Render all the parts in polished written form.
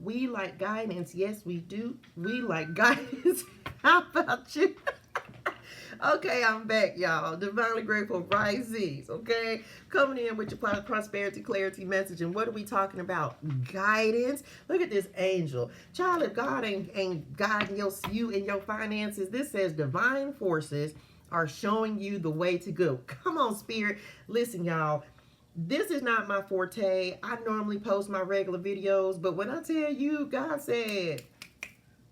We like guidance. Yes, we do. We like guidance. How about you? Okay, I'm back, y'all. Divinely grateful risings, okay? Coming in with your prosperity, clarity message. And what are we talking about? Guidance. Look at this angel. Child, if God ain't guiding you and your finances, this says divine forces are showing you the way to go. Come on, spirit. Listen, y'all. This is not my forte. I normally post my regular videos, but when I tell you, God said,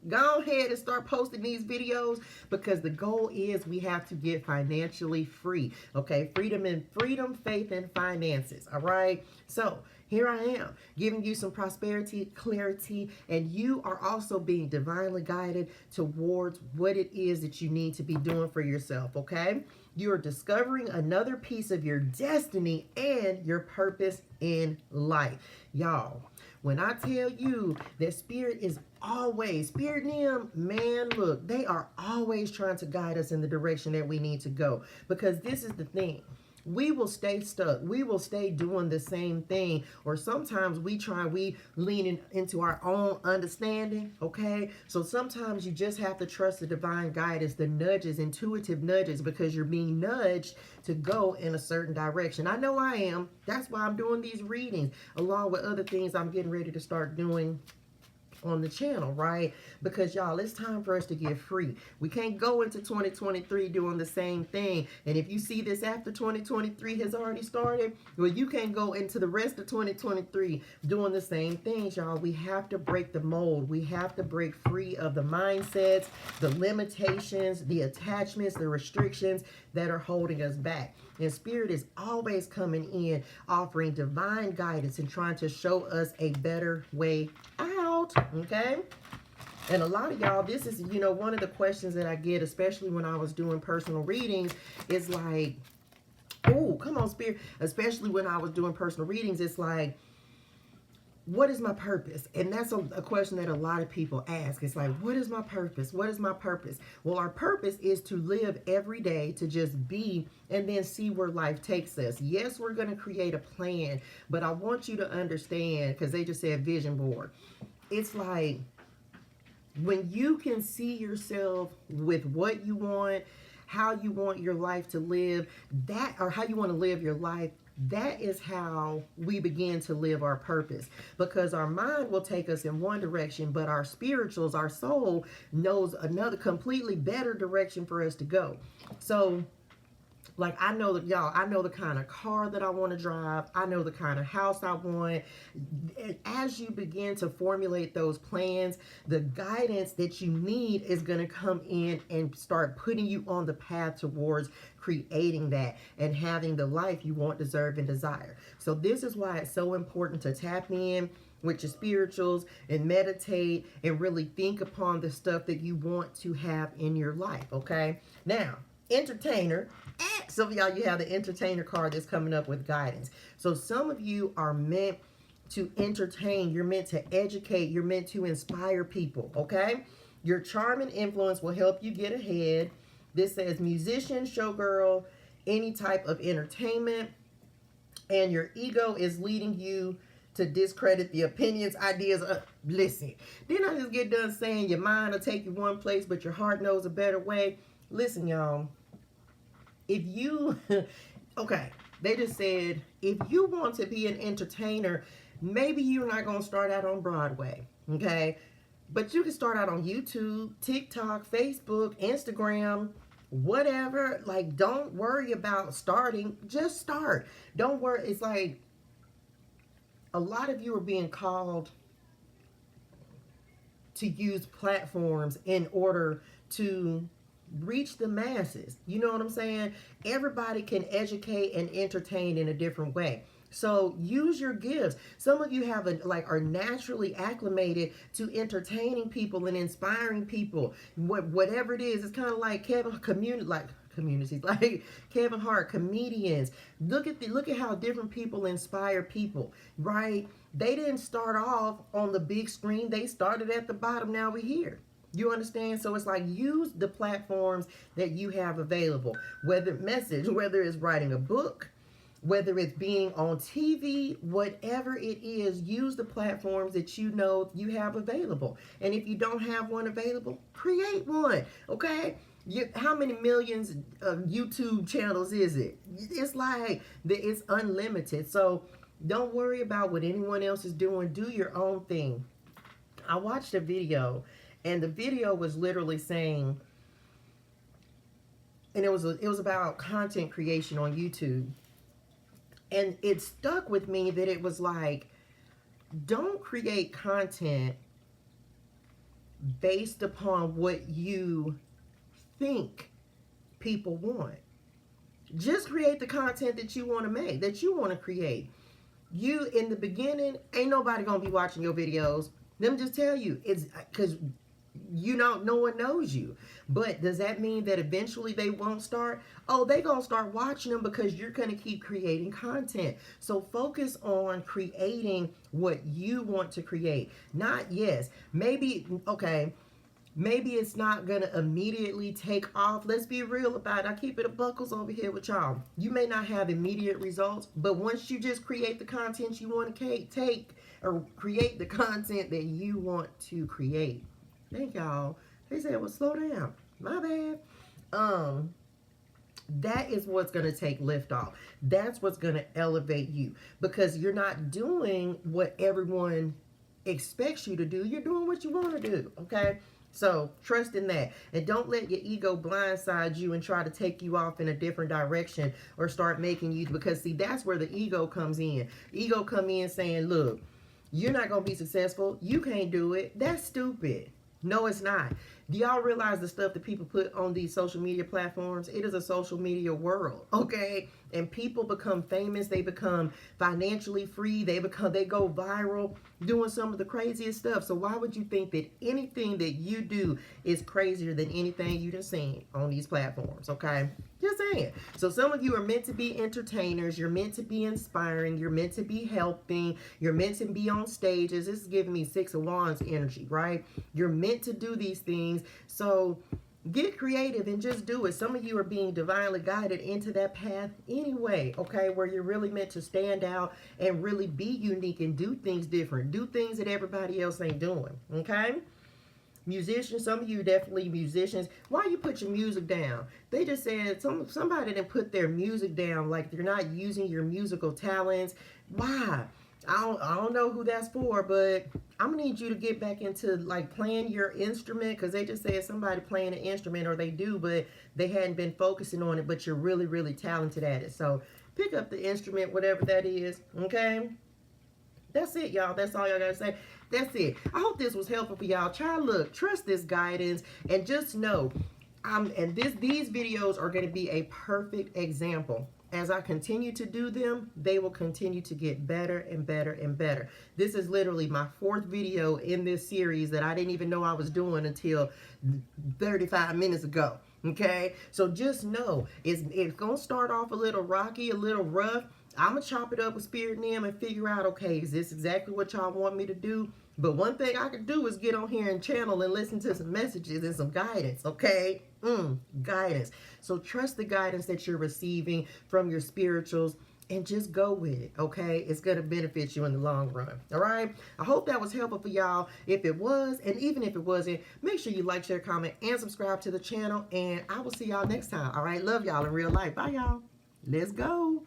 go ahead and start posting these videos because the goal is we have to get financially free. Okay, freedom, faith, and finances. All right. So here I am giving you some prosperity, clarity, and you are also being divinely guided towards what it is that you need to be doing for yourself. Okay. You are discovering another piece of your destiny and your purpose in life. Y'all, when I tell you that spirit is always, spirit and them, man, look, they are always trying to guide us in the direction that we need to go. Because this is the thing. We will stay stuck. We will stay doing the same thing. Or sometimes we lean into our own understanding, okay? So sometimes you just have to trust the divine guidance, the nudges, intuitive nudges, because you're being nudged to go in a certain direction. I know I am. That's why I'm doing these readings, along with other things I'm getting ready to start doing on the channel, right? Because y'all, it's time for us to get free. We can't go into 2023 doing the same thing. And if you see this after 2023 has already started, well, you can't go into the rest of 2023 doing the same things, y'all. We have to break the mold. We have to break free of the mindsets, the limitations, the attachments, the restrictions that are holding us back. And spirit is always coming in, offering divine guidance and trying to show us a better way out, okay? And a lot of y'all, this is, one of the questions that I get, especially when I was doing personal readings, is like, oh, come on, spirit. Especially when I was doing personal readings, it's like, what is my purpose? And that's a question that a lot of people ask. It's like, what is my purpose? What is my purpose? Well, our purpose is to live every day, to just be, and then see where life takes us. Yes, we're going to create a plan, but I want you to understand, because they just said vision board. It's like, when you can see yourself with what you want, how you want your life to live, or how you want to live your life, that is how we begin to live our purpose. Because our mind will take us in one direction, but our spirituals, our soul, knows another completely better direction for us to go. So, like, I know that, y'all, I know the kind of car that I want to drive. I know the kind of house I want. And as you begin to formulate those plans, the guidance that you need is going to come in and start putting you on the path towards creating that and having the life you want, deserve, and desire. So this is why it's so important to tap in with your spirituals and meditate and really think upon the stuff that you want to have in your life, okay? Now, entertainer. Some of y'all, you have the entertainer card that's coming up with guidance. So some of you are meant to entertain. You're meant to educate. You're meant to inspire people, okay? Your charm and influence will help you get ahead. This says musician, showgirl, any type of entertainment. And your ego is leading you to discredit the opinions, ideas. Listen, didn't I just get done saying your mind will take you one place, but your heart knows a better way? Listen, y'all. If you, okay, they just said, if you want to be an entertainer, maybe you're not going to start out on Broadway, okay? But you can start out on YouTube, TikTok, Facebook, Instagram, whatever. Like, don't worry about starting. Just start. Don't worry. It's like, a lot of you are being called to use platforms in order to reach the masses. You know what I'm saying? Everybody can educate and entertain in a different way. So use your gifts. Some of you have are naturally acclimated to entertaining people and inspiring people. Whatever it is, it's kind of like communities, like Kevin Hart, comedians. Look at how different people inspire people, right? They didn't start off on the big screen. They started at the bottom. Now we're here. You understand? So it's like, use the platforms that you have available, whether it's writing a book, whether it's being on TV, whatever it is, use the platforms that you know you have available. And if you don't have one available, create one, okay? How many millions of YouTube channels is it? It's like, it's unlimited. So don't worry about what anyone else is doing. Do your own thing. I watched a video, and the video was literally saying, and it was about content creation on YouTube. And it stuck with me that it was like, don't create content based upon what you think people want. Just create the content that you want to make, that you want to create. You, in the beginning, ain't nobody going to be watching your videos. Let me just tell you, it's because no one knows you. But does that mean that eventually they won't start? Oh, they gonna start watching them because you're gonna keep creating content. So focus on creating what you want to create. Not, yes, maybe, okay, maybe it's not gonna immediately take off. Let's be real about it. I keep it a buckles over here with y'all. You may not have immediate results, but once you just create the content you want to take, or create the content that you want to create. Thank y'all. They said, well, slow down. My bad. That is what's going to take lift off. That's what's going to elevate you, because you're not doing what everyone expects you to do. You're doing what you want to do, okay? So trust in that. And don't let your ego blindside you and try to take you off in a different direction or start making you, because see, that's where the ego comes in. Ego come in saying, look, you're not going to be successful. You can't do it. That's stupid. No, it's not. Do y'all realize the stuff that people put on these social media platforms? It is a social media world, okay? And people become famous. They become financially free. They go viral doing some of the craziest stuff. So why would you think that anything that you do is crazier than anything you've seen on these platforms, okay? Just saying. So some of you are meant to be entertainers. You're meant to be inspiring. You're meant to be helping. You're meant to be on stages. This is giving me 6 of Wands energy, right? You're meant to do these things. So get creative and just do it. Some of you are being divinely guided into that path anyway, okay, where you're really meant to stand out and really be unique and do things different. Do things that everybody else ain't doing, okay? Musicians, some of you definitely musicians. Why you put your music down? They just said somebody didn't put their music down, like they're not using your musical talents. Why? I don't know who that's for, but I'm gonna need you to get back into like playing your instrument, because they just said somebody playing an instrument, or they do, but they hadn't been focusing on it, but you're really, really talented at it. So pick up the instrument, whatever that is, okay? That's it, y'all. That's all y'all gotta say. That's it. I hope this was helpful for y'all. Trust this guidance, and just know, these videos are gonna be a perfect example. As I continue to do them, they will continue to get better and better and better. This is literally my 4th video in this series that I didn't even know I was doing until 35 minutes ago. Okay? So just know, it's going to start off a little rocky, a little rough. I'm going to chop it up with Spirit and them and figure out, okay, is this exactly what y'all want me to do? But one thing I can do is get on here and channel and listen to some messages and some guidance, okay? Guidance. So trust the guidance that you're receiving from your spirituals and just go with it, okay? It's going to benefit you in the long run, all right? I hope that was helpful for y'all. If it was, and even if it wasn't, make sure you like, share, comment, and subscribe to the channel, and I will see y'all next time, all right? Love y'all in real life. Bye, y'all. Let's go.